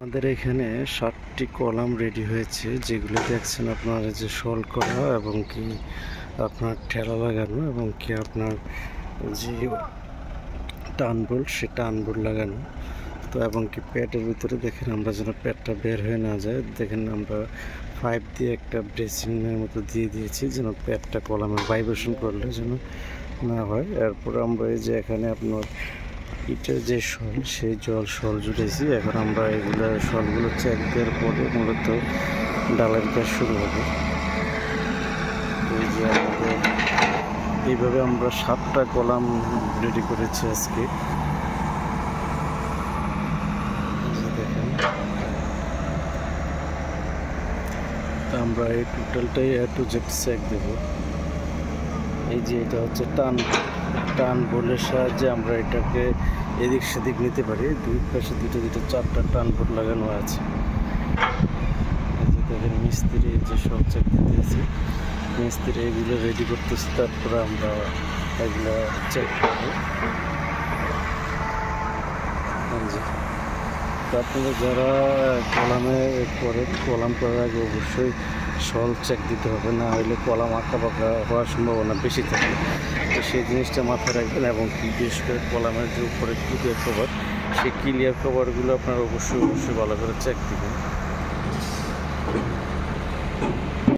আমাদের এখানে 7টি column ready হয়েছে, যেগুলো দেখছেন আপনার যে শল করা এবং কি আপনার ঠেলা লাগানো এবং কি আপনার যে টান বোল্ট সে টান বোল্ট লাগানো। তো এবং কি প্যাডের ভিতরে দেখেন আমরা যেন প্যাডটা বের হয়ে না যায়, দেখেন আমরা পাইপ দিয়ে একটা ব্রেসিংয়ের মতো দিয়ে দিয়েছি যেন প্যাডটা কলামে ভাইব্রেশন করলে যেন না হয়। এরপর আমরা এই যে এখানে আপনার ইটের যে শল সেই শল জুড়েছি। এখন আমরা এগুলো শলগুলো চেক দেওয়ার পরে মূলত ডালের কাজ শুরু হবে। এই যে আমাদের এইভাবে আমরা 7টা কলাম রেডি করেছি আজকে। দেখেন আমরা এই টোটালটাই টু জেড চেক দেব। এই যে এটা হচ্ছে টান বোর্ডের সাহায্যে আমরা এটাকে এদিক সেদিক নিতে পারি। দুই পাশে দুটো 4টা টান বোর্ড লাগানো আছে। এই যে দেখেন মিস্ত্রি যে সব চেক দিতেছি, মিস্ত্রি এগুলো রেডি করতেছি, তারপরে আমরা এগুলো চেক করবো। তো আপনারা যারা কলামে করেন, কলাম করার আগে অবশ্যই শল চেক দিতে হবে, না হলে কলাম আঁকা বাঁকা হওয়ার সম্ভাবনা বেশি থাকে। তো সেই জিনিসটা মাথায় রাখবেন। এবং বিশেষ করে কলামের যে উপরে ক্লিয়ার কভার, সেই ক্লিয়ার কভারগুলো আপনারা অবশ্যই ভালো করে চেক দিবেন।